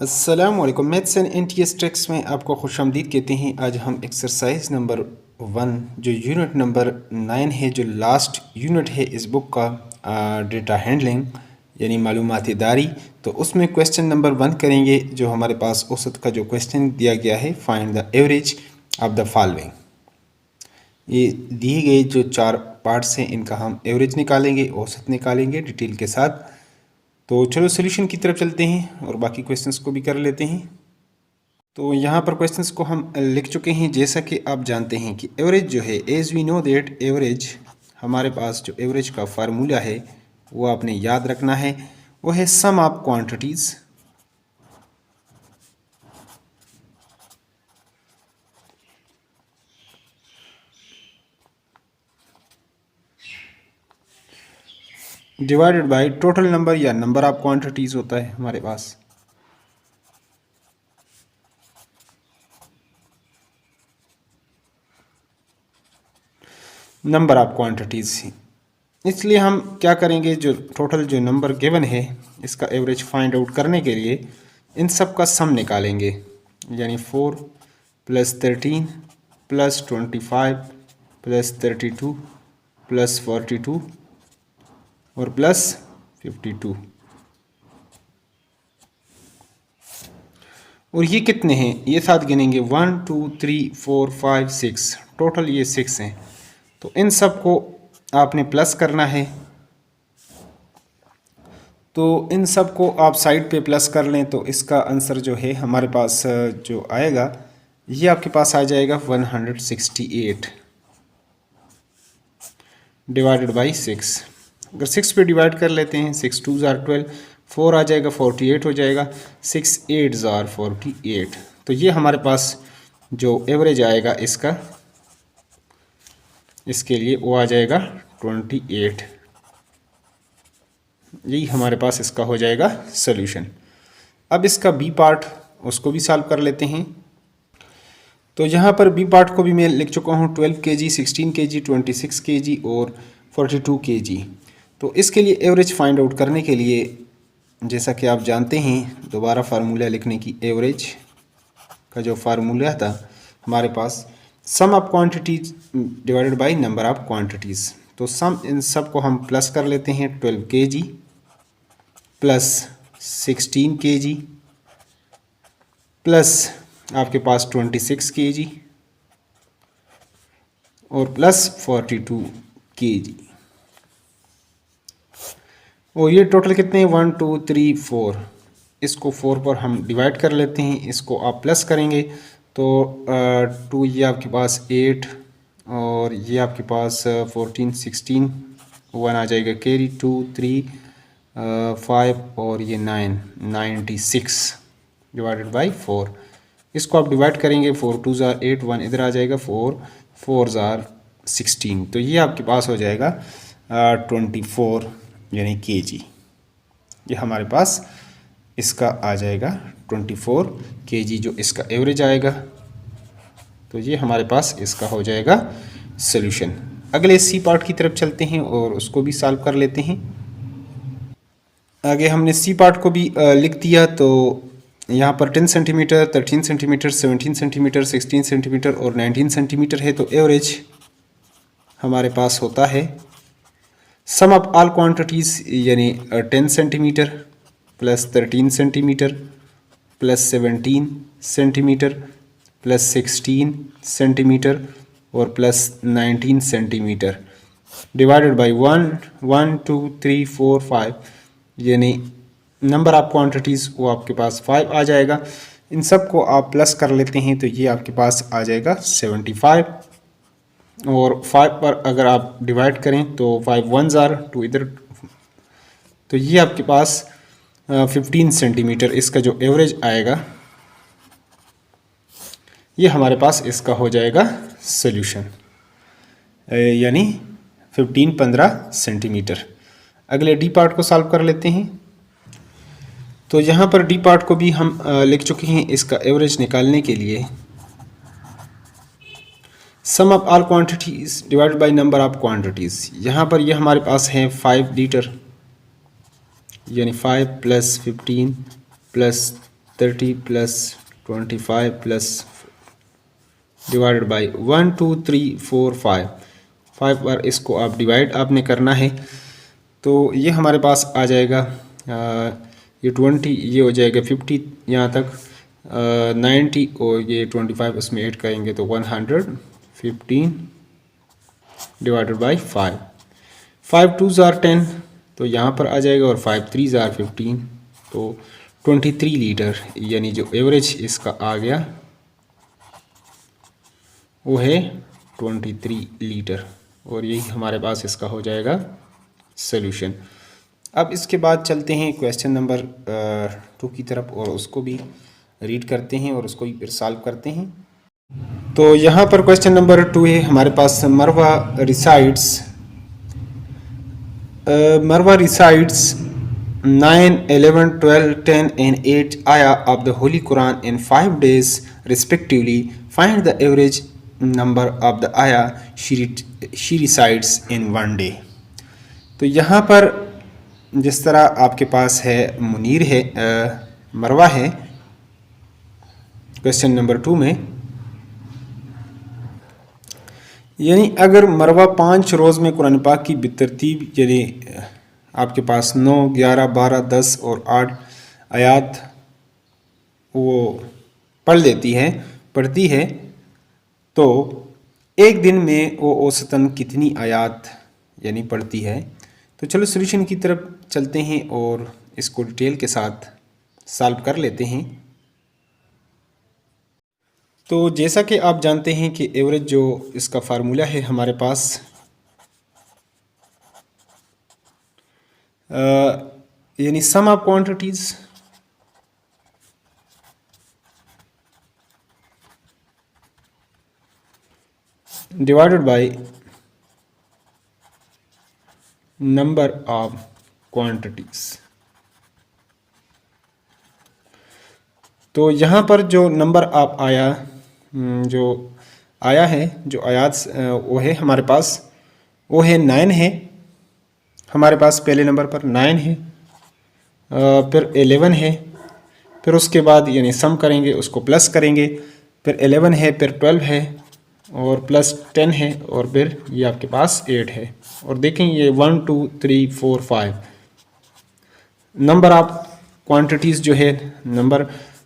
अस्सलामुअलैकुम। Maths and NTS tricks में आपको खुशामदीद कहते हैं। आज हम एक्सरसाइज नंबर 1 जो यूनिट नंबर 9 है, जो लास्ट यूनिट है इस बुक का, डेटा हैंडलिंग यानी मालूमाती दारी, तो उसमें क्वेश्चन नंबर 1 करेंगे। जो हमारे पास औसत का जो क्वेश्चन दिया गया है, find the average of the following. ये दिए गए जो 4 पार्ट्स हैं, इनका हम एवरेज निकालेंगे, औसत निकालेंगे डिटेल के साथ। तो चलो सोल्यूशन की तरफ चलते हैं और बाकी क्वेश्चंस को भी कर लेते हैं। तो यहाँ पर क्वेश्चंस को हम लिख चुके हैं। जैसा कि आप जानते हैं कि एवरेज जो है, as we know that average, हमारे पास जो एवरेज का फार्मूला है वो आपने याद रखना है। वो है sum of quantities divided by total number, या नंबर ऑफ क्वांटिटीज़ होता है हमारे पास। नंबर ऑफ क्वांटिटीज़, इसलिए हम क्या करेंगे, जो टोटल जो नंबर गिवन है इसका एवरेज फाइंड आउट करने के लिए इन सब का सम निकालेंगे। यानी 4 + 13 + 25 + 32 + 42 और +52। और ये कितने हैं, ये साथ गिनेंगे 1 2 3 4 5 6, टोटल ये 6 हैं। तो इन सब को आपने प्लस करना है। तो इन सब को आप साइड पे प्लस कर लें तो इसका आंसर जो है हमारे पास जो आएगा, ये आपके पास आ जाएगा 168 डिवाइडेड बाई 6। अगर 6 पे डिवाइड कर लेते हैं, 6 2 ज़ार 12, 4 आ जाएगा 48 हो जाएगा, 6 8 ज़ार 48। तो ये हमारे पास जो एवरेज आएगा इसका, इसके लिए वो आ जाएगा 28। यही हमारे पास इसका हो जाएगा सॉल्यूशन। अब इसका बी पार्ट, उसको भी सॉल्व कर लेते हैं। तो यहाँ पर बी पार्ट को भी मैं लिख चुका हूँ, 12 kg, 16 kg, 26 kg और 42 kg। तो इसके लिए एवरेज फाइंड आउट करने के लिए, जैसा कि आप जानते हैं, दोबारा फार्मूला लिखने की, एवरेज का जो फार्मूला था हमारे पास, sum of quantities divided by number of quantities. तो सम, इन सब को हम प्लस कर लेते हैं। 12 kg प्लस 16 kg प्लस आपके पास 26 kg और प्लस 42 kg। और ये टोटल कितने हैं, 1 2 3 4। इसको 4 पर हम डिवाइड कर लेते हैं, इसको आप प्लस करेंगे तो 2, ये आपके पास 8 और ये आपके पास 14 16, 1 आ जाएगा कैरी, 2 3 5 और ये 9, 96 डिवाइडेड बाई 4। इसको आप डिवाइड करेंगे, 4 2 ज़ार 8, 1 इधर आ जाएगा, 4 4 ज़ार 16। तो ये आपके पास हो जाएगा 24 यानी kg। ये हमारे पास इसका आ जाएगा 24 kg, जो इसका एवरेज आएगा। तो ये हमारे पास इसका हो जाएगा सॉल्यूशन। अगले सी पार्ट की तरफ चलते हैं और उसको भी सॉल्व कर लेते हैं। आगे हमने सी पार्ट को भी लिख दिया। तो यहाँ पर 10 सेंटीमीटर, 13 सेंटीमीटर, 17 सेंटीमीटर, 16 सेंटीमीटर और 19 सेंटीमीटर है। तो एवरेज हमारे पास होता है सम ऑफ ऑल क्वांटिटीज़, यानी 10 centimetre plus 13 centimetre plus 17 centimetre plus 16 centimetre और प्लस 19 सेंटीमीटर डिवाइडेड बाई 1 1 2 3 4 5, यानी नंबर ऑफ क्वांटिटीज़ वो आपके पास 5 आ जाएगा। इन सब को आप प्लस कर लेते हैं तो ये आपके पास आ जाएगा 75। और 5 पर अगर आप डिवाइड करें तो 5 1 ज़ार 2 इधर, तो ये आपके पास 15 सेंटीमीटर इसका जो एवरेज आएगा, ये हमारे पास इसका हो जाएगा सॉल्यूशन, यानी 15 सेंटीमीटर। अगले डी पार्ट को सॉल्व कर लेते हैं। तो यहाँ पर डी पार्ट को भी हम लिख चुके हैं। इसका एवरेज निकालने के लिए sum of all quantities divided by number of quantities, यहाँ पर ये हमारे पास है 5 लीटर, यानी 5 + 15 + 30 प्लस 25 प्लस डिवाइडेड बाई 1 2 3 4 5 5 बार इसको आप डिवाइड आपने करना है। तो ये हमारे पास आ जाएगा ये 20, ये हो जाएगा 50 यहाँ तक, 90 और ये 25 उसमें ऐड करेंगे तो 115 डिवाइडेड बाई 5 5 2 ज़ार 10 तो यहाँ पर आ जाएगा, और 5 3 ज़ार 15 तो 23 लीटर, यानी जो एवरेज इसका आ गया वो है 23 लीटर, और यही हमारे पास इसका हो जाएगा सॉल्यूशन। अब इसके बाद चलते हैं क्वेश्चन नंबर 2 की तरफ, और उसको भी रीड करते हैं और उसको भी फिर सॉल्व करते हैं। तो यहाँ पर क्वेश्चन नंबर 2 है हमारे पास, मरवा resides 9 11 12 10 and 8 ayah of the Holy Quran in 5 days respectively. Find the average number of the ayah she recites in 1 day. तो यहाँ पर जिस तरह आपके पास है मुनीर है, मरवा है क्वेश्चन नंबर 2 में, यानी अगर मरवा 5 रोज़ में कुरान पाक की बेतरतीब, यानी आपके पास 9 11 12 10 और 8 आयात वो पढ़ती है, तो एक दिन में वो औसतन कितनी आयात यानी पढ़ती है। तो चलो सॉल्यूशन की तरफ चलते हैं और इसको डिटेल के साथ सॉल्व कर लेते हैं। तो जैसा कि आप जानते हैं कि एवरेज जो इसका फार्मूला है हमारे पास, यानी sum of quantities divided by number of quantities. तो यहाँ पर जो नंबर ऑफ जो आया है, जो आयात वो है हमारे पास, वो है 9 है हमारे पास, पहले नंबर पर 9 है, फिर 11 है, फिर उसके बाद यानी सम करेंगे उसको प्लस करेंगे, फिर 11 है, फिर 12 है और प्लस 10 है, और फिर ये आपके पास 8 है। और देखें ये 1 2 3 4 5 नंबर ऑफ क्वांटिटीज़ जो है नंबर,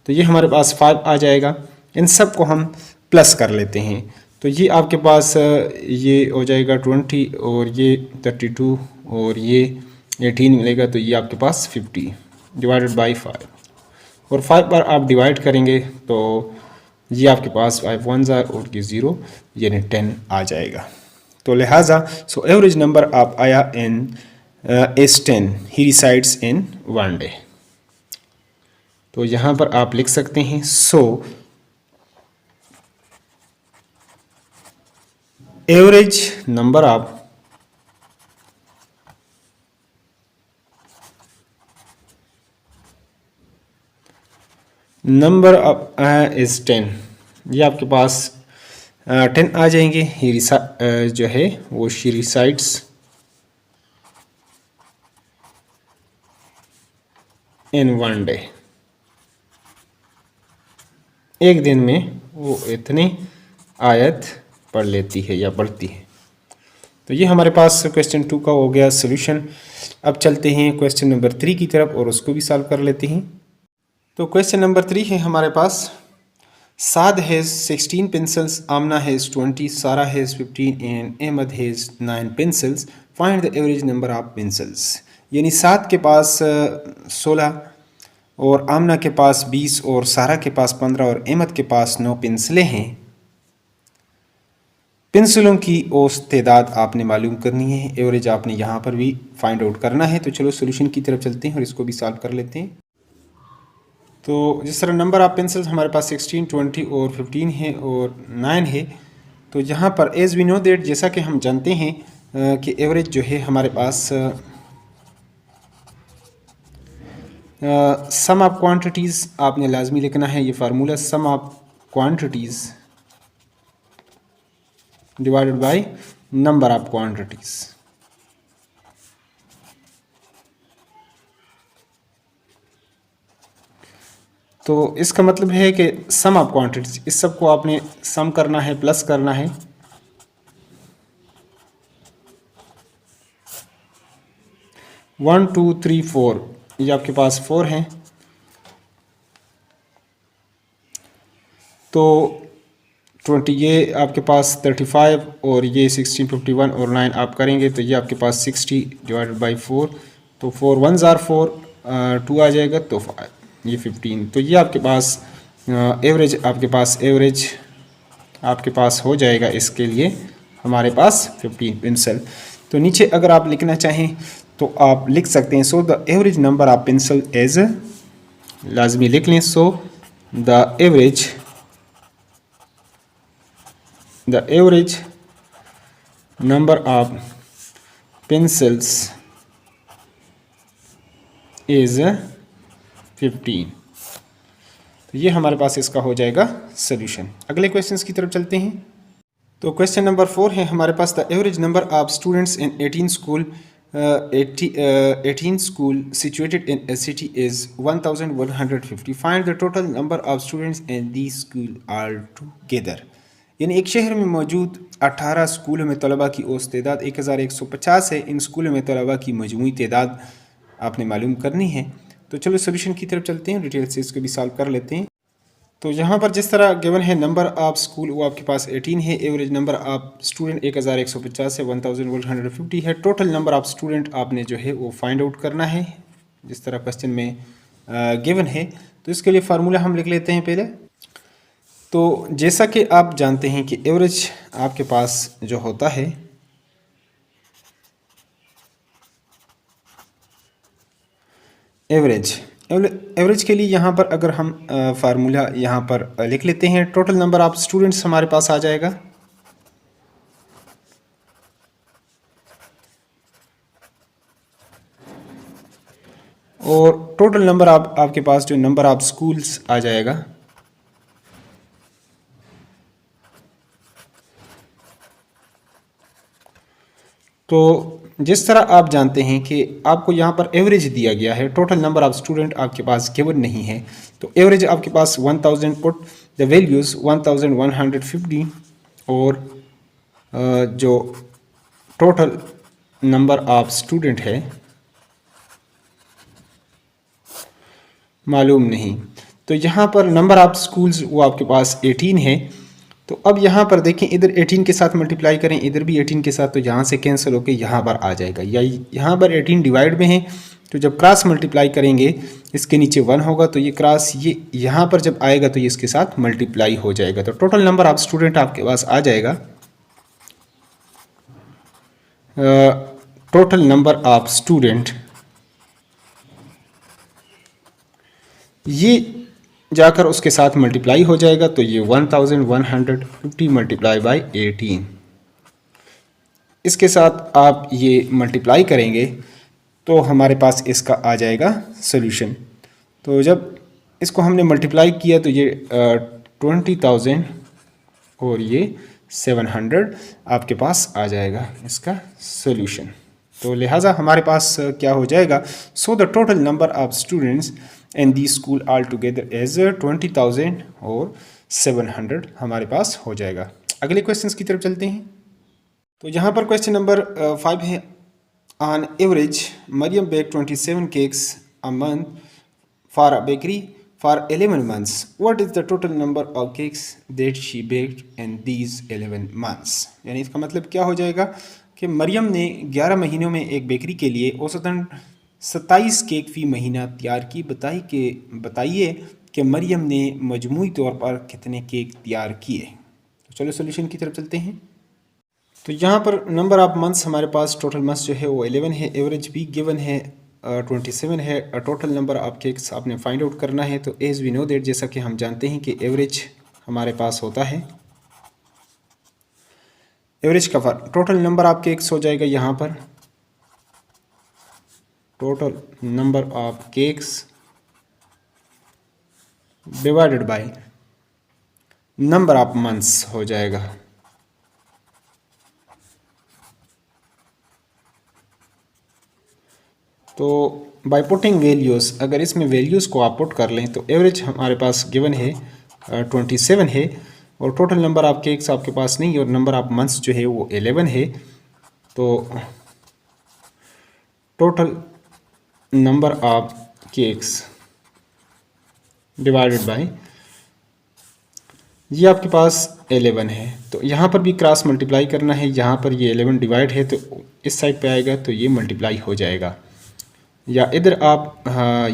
तो ये हमारे पास 5 आ जाएगा। इन सब को हम प्लस कर लेते हैं, तो ये आपके पास ये हो जाएगा 20 और ये 32 और ये 18 मिलेगा, तो ये आपके पास 50 डिवाइडेड बाई 5, और 5 बार आप डिवाइड करेंगे तो ये आपके पास 5 1 ज़ार और ये 0 यानी 10 आ जाएगा। तो लिहाजा सो एवरेज नंबर ऑफ आया इन is 10, he resides in 1 day। तो यहाँ पर आप लिख सकते हैं so average number of is 10, ये आपके पास 10 आ जाएंगे। ही जो है वो शी रिसाइड्स इन 1 डे, एक दिन में वो इतनी आयत पढ़ लेती है या पढ़ती है। तो ये हमारे पास क्वेश्चन 2 का हो गया सॉल्यूशन। अब चलते हैं क्वेश्चन नंबर 3 की तरफ और उसको भी सॉल्व कर लेते हैं। तो क्वेश्चन नंबर 3 है हमारे पास, Saad has 16 pencils, Aamna has 20, Sara has 15 and Ahmad has 9 pencils। Find the average number of pencils. यानी साद के पास 16 और आमना के पास 20 और सारा के पास 15 और अहमद के पास 9 पेंसिलें हैं। पेंसिलों की औसत तादाद आपने मालूम करनी है, एवरेज आपने यहाँ पर भी फाइंड आउट करना है। तो चलो सॉल्यूशन की तरफ चलते हैं और इसको भी सॉल्व कर लेते हैं। तो जिस तरह नंबर ऑफ पेंसिल्स हमारे पास 16 20 और 15 है और 9 है, तो यहाँ पर एज वी नो दैट, जैसा कि हम जानते हैं कि एवरेज जो है हमारे पास सम ऑफ क्वांटिटीज़ आपने लाजमी लिखना है। ये formula sum of quantities divided by number of quantities. तो इसका मतलब है कि सम ऑफ क्वांटिटीज, इस सब को आपने सम करना है, प्लस करना है। वन टू थ्री फोर, ये आपके पास 4 हैं। तो 20, ये आपके पास 35 और ये 1651 और 9 आप करेंगे तो ये आपके पास 60 डिवाइडेड बाई 4, तो 4 1 ज़ार 4, 2 आ जाएगा तो 5, ये 15। तो ये आपके पास एवरेज, आपके पास हो जाएगा। इसके लिए हमारे पास 15 पेंसिल। तो नीचे अगर आप लिखना चाहें तो आप लिख सकते हैं, so the average number of pencil as, लाजमी लिख लें, so the average number of pencils is 15। तो ये हमारे पास इसका हो जाएगा सोल्यूशन। अगले क्वेश्चंस की तरफ चलते हैं। तो क्वेश्चन नंबर 4 है हमारे पास, the average number of students in 18 school 18 school situated in a city is 1150। Find the total number of students in the school all together. यानी एक शहर में मौजूद 18 स्कूलों में तलबा की औसत तादाद 1150 है। इन स्कूलों में तलबा की मजमूई तादाद आपने मालूम करनी है। तो चलो सोल्यूशन की तरफ चलते हैं, डिटेल से इसको भी सॉल्व कर लेते हैं। तो यहाँ पर जिस तरह गिवन है नंबर ऑफ स्कूल वो आपके पास 18 है, एवरेज नंबर ऑफ स्टूडेंट 1150 है, 1150 है। टोटल नंबर ऑफ स्टूडेंट आपने जो है वो फाइंड आउट करना है जिस तरह क्वेश्चन में गिवन है। तो इसके लिए फार्मूला हम लिख लेते हैं पहले। तो जैसा कि आप जानते हैं कि एवरेज आपके पास जो होता है, एवरेज के लिए यहाँ पर अगर हम फार्मूला यहाँ पर लिख लेते हैं, टोटल नंबर ऑफ स्टूडेंट्स हमारे पास आ जाएगा, और टोटल नंबर ऑफ आपके पास जो नंबर ऑफ स्कूल्स आ जाएगा। तो जिस तरह आप जानते हैं कि आपको यहाँ पर एवरेज दिया गया है, टोटल नंबर ऑफ स्टूडेंट आपके पास गिवन नहीं है, तो एवरेज आपके पास 1000, पुट द वैल्यूज़ 1150 और जो टोटल नंबर ऑफ स्टूडेंट है मालूम नहीं। तो यहाँ पर नंबर ऑफ स्कूल्स वो आपके पास 18 है। तो अब यहाँ पर देखें, इधर 18 के साथ मल्टीप्लाई करें, इधर भी 18 के साथ, तो यहाँ से कैंसिल होकर यहाँ पर आ जाएगा, या यहाँ पर 18 डिवाइड में है। तो जब क्रॉस मल्टीप्लाई करेंगे इसके नीचे 1 होगा, तो ये क्रॉस ये यहाँ पर जब आएगा तो ये इसके साथ मल्टीप्लाई हो जाएगा। तो टोटल नंबर ऑफ स्टूडेंट आपके पास आ जाएगा, टोटल नंबर ऑफ स्टूडेंट, ये जाकर उसके साथ मल्टीप्लाई हो जाएगा, तो ये 1150 मल्टीप्लाई बाई 18, इसके साथ आप ये मल्टीप्लाई करेंगे तो हमारे पास इसका आ जाएगा सोल्यूशन। तो जब इसको हमने मल्टीप्लाई किया तो ये 20,000 और ये 700 आपके पास आ जाएगा इसका सोल्यूशन। तो लिहाजा हमारे पास क्या हो जाएगा, so the total number of students in the school all together as 20,000 और 700 हमारे पास हो जाएगा। अगले क्वेश्चंस की तरफ चलते हैं। तो यहाँ पर क्वेश्चन नंबर 5 है, on average Mariam bake 27 cakes a month for a bakery for 11 months. What is the total number of cakes that she baked in these 11 months? यानी इसका मतलब क्या हो जाएगा कि मरियम ने 11 महीनों में एक बेकरी के लिए औसतन 27 केक फ़ी महीना तैयार की। बताइए कि मरियम ने मजमूई तौर पर कितने केक तैयार किए। तो चलो सोल्यूशन की तरफ चलते हैं। तो यहाँ पर नंबर ऑफ मंथ्स हमारे पास, टोटल मंथ्स जो है वो 11 है, एवरेज भी गिवन है 27 है, टोटल नंबर ऑफ केक्स आपने फाइंड आउट करना है। तो एज वी नो दैट, जैसा कि हम जानते हैं कि एवरेज हमारे पास होता है, एवरेज का टोटल नंबर ऑफ केक्स हो जाएगा यहाँ पर total number of cakes divided by number of months हो जाएगा। तो बाय पुटिंग वैल्यूज़, अगर इसमें वैल्यूज़ को आप पुट कर लें तो एवरेज हमारे पास गिवन है 27 है, और टोटल नंबर ऑफ केक्स आपके पास नहीं है, और नंबर ऑफ मंथ्स जो है वो 11 है। तो total number of cakes divided by, ये आपके पास 11 है, तो यहाँ पर भी क्रॉस मल्टीप्लाई करना है। यहाँ पर ये 11 डिवाइड है तो इस साइड पे आएगा तो ये मल्टीप्लाई हो जाएगा, या इधर आप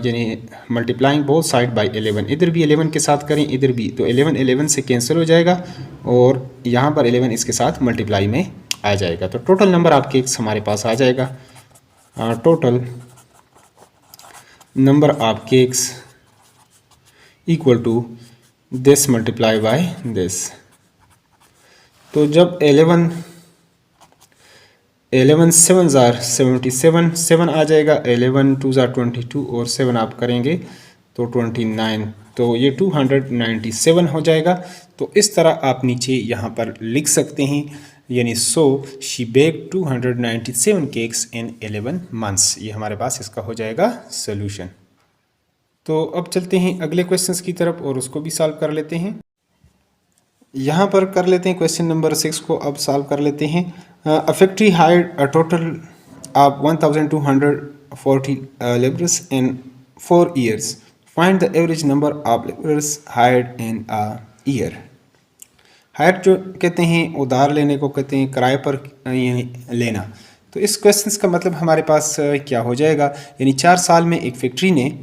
यानी मल्टीप्लाइंग बोथ साइड बाय 11, इधर भी 11 के साथ करें, इधर भी, तो 11 11 से कैंसिल हो जाएगा और यहाँ पर 11 इसके साथ मल्टीप्लाई में आ जाएगा। तो टोटल नंबर ऑफ केक्स हमारे पास आ जाएगा, total number of cakes equal to this multiply by this. तो जब 11 7 ज़ार 77, 7 आ जाएगा, 11 2 ज़ार 22 और 7 आप करेंगे तो 29, तो ये 297 हो जाएगा। तो इस तरह आप नीचे यहाँ पर लिख सकते हैं, यानी so she bake 297 cakes in 11 months. ये हमारे पास इसका हो जाएगा सोल्यूशन। तो अब चलते हैं अगले क्वेश्चंस की तरफ और उसको भी सॉल्व कर लेते हैं। यहाँ पर कर लेते हैं क्वेश्चन नंबर 6 को अब सॉल्व कर लेते हैं। A factory hired a total of 1240 labourers in 4 years. Find the average number of labourers hired in a year. Hire जो कहते हैं उधार लेने को कहते हैं, किराए पर यानी लेना। तो इस क्वेश्चन का मतलब हमारे पास क्या हो जाएगा, यानी 4 साल में एक फैक्ट्री ने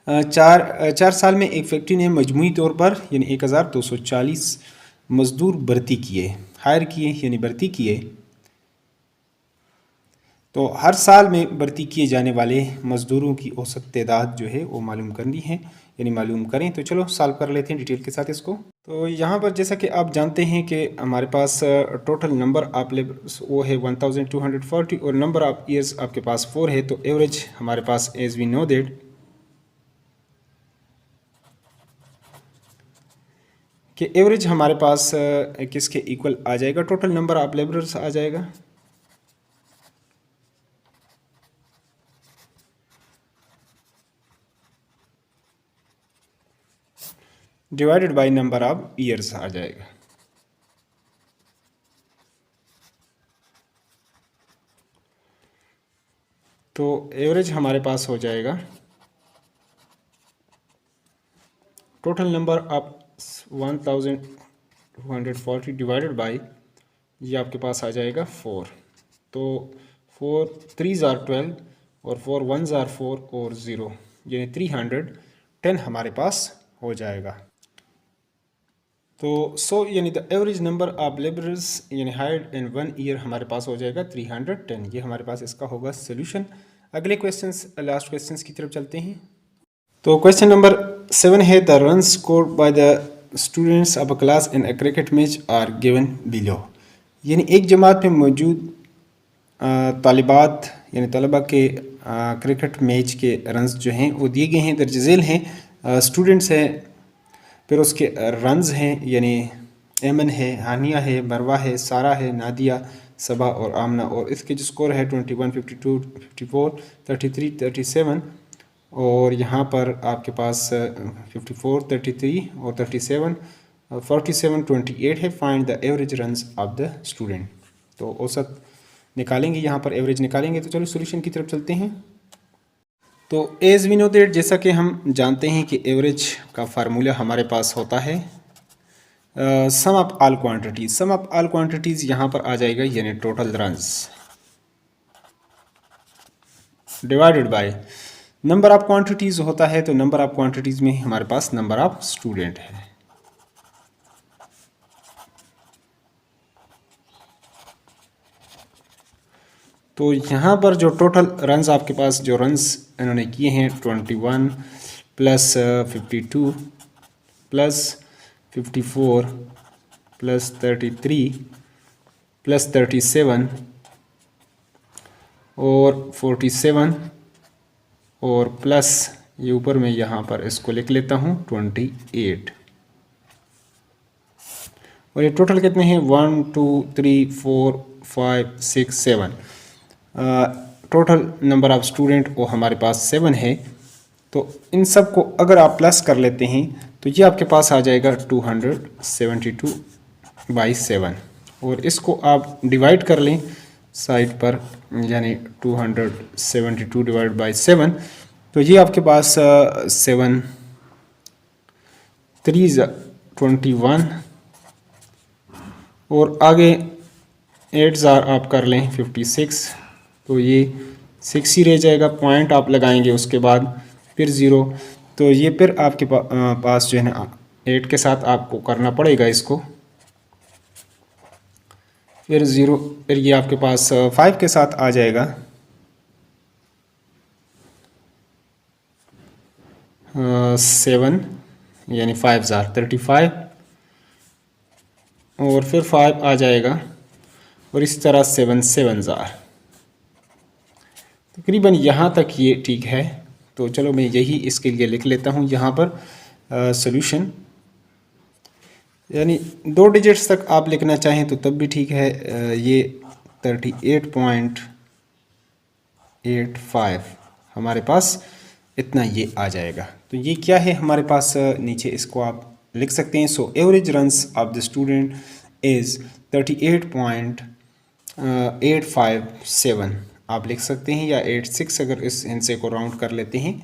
चार साल में एक फैक्ट्री ने मजमूई तौर पर यानी 1240 मजदूर भर्ती किए, हायर किए यानी भर्ती किए। तो हर साल में भर्ती किए जाने वाले मजदूरों की औसत तादाद जो है वो मालूम करनी है, यानी मालूम करें। तो चलो सॉल्व कर लेते हैं डिटेल के साथ इसको। तो यहाँ पर जैसा कि आप जानते हैं कि हमारे पास टोटल नंबर ऑफ लेबर्स वो है 1240 और नंबर ऑफ ईयर्स आपके पास 4 है। तो एवरेज हमारे पास एज वी नो दैट कि एवरेज हमारे पास किसके इक्वल आ जाएगा, टोटल नंबर ऑफ लेबरर्स आ जाएगा। Divided by number of years आ जाएगा। तो एवरेज हमारे पास हो जाएगा total number of 1240 divided by, ये आपके पास आ जाएगा 4। तो 4 3 ज़ार 12 और 4 1 ज़ार 4 और 0 यानी 310 हमारे पास हो जाएगा। तो सो यानी the average number of labourers यानी हायर्ड इन 1 ईयर हमारे पास हो जाएगा 310। ये हमारे पास इसका होगा सोल्यूशन। अगले क्वेश्चंस लास्ट क्वेश्चंस की तरफ चलते हैं। तो क्वेश्चन नंबर 7 है the run scored by the students of a class in a cricket match are given below. यानी एक जमात में मौजूद तालिबात यानी तलबा के क्रिकेट मैच के रन्स जो हैं वो दिए गए हैं, दर्ज झेल हैं। स्टूडेंट्स हैं, फिर उसके रन्स हैं, यानी एमन है, हानिया है, मरवा है, सारा है, नादिया, सबा और आमना। और इसके जो स्कोर है 21 52 54 33 37 और यहाँ पर आपके पास 54 33 और 37 47 28 है। Find the average runs off the student. तो औसत निकालेंगे, यहाँ पर एवरेज निकालेंगे। तो चलो सॉल्यूशन की तरफ चलते हैं। तो एज वी नो दैट, जैसा कि हम जानते हैं कि एवरेज का फार्मूला हमारे पास होता है sum of all quantities. Sum of all quantities यहाँ पर आ जाएगा यानी total runs divided by number of quantities होता है। तो नंबर ऑफ क्वांटिटीज़ में हमारे पास नंबर ऑफ स्टूडेंट है। तो यहाँ पर जो टोटल रन्स आपके पास जो रन्स इन्होंने किए हैं 21 प्लस 52 प्लस 54 प्लस 33 प्लस 37 और 47 और प्लस ये ऊपर में यहाँ पर इसको लिख लेता हूँ 28। और ये टोटल कितने हैं 1 2 3 4 5 6 7 टोटल नंबर ऑफ़ स्टूडेंट वो हमारे पास 7 है। तो इन सब को अगर आप प्लस कर लेते हैं तो ये आपके पास आ जाएगा 272/7, और इसको आप डिवाइड कर लें साइड पर, यानी 272 डिवाइड बाई 7, तो ये आपके पास 7 3 21, और आगे 8 आप कर लें 56, तो ये 6 ही रह जाएगा। पॉइंट आप लगाएंगे उसके बाद फिर 0, तो ये फिर आपके पास जो है ना 8 के साथ आपको करना पड़ेगा इसको, फिर 0, फिर ये आपके पास 5 के साथ आ जाएगा, 7 यानी 5 35, और फिर 5 आ जाएगा, और इस तरह 7 7 तकरीबन यहाँ तक ये ठीक है। तो चलो मैं यही इसके लिए लिख लेता हूँ यहाँ पर सॉल्यूशन, यानी 2 डिजिट्स तक आप लिखना चाहें तो तब भी ठीक है। ये 38.85 हमारे पास इतना ये आ जाएगा। तो ये क्या है हमारे पास, नीचे इसको आप लिख सकते हैं। So average runs off the student is 38.857 आप लिख सकते हैं, या 86 अगर इस हिस्से को राउंड कर लेते हैं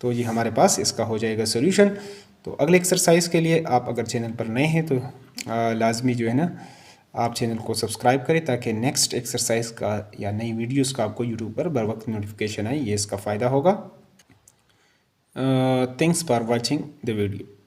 तो ये हमारे पास इसका हो जाएगा सॉल्यूशन। तो अगले एक्सरसाइज के लिए आप अगर चैनल पर नए हैं तो लाजमी जो है ना आप चैनल को सब्सक्राइब करें, ताकि नेक्स्ट एक्सरसाइज का या नई वीडियोस का आपको यूट्यूब पर बर वक्त नोटिफिकेशन आए, ये इसका फ़ायदा होगा। Thanks for watching the video.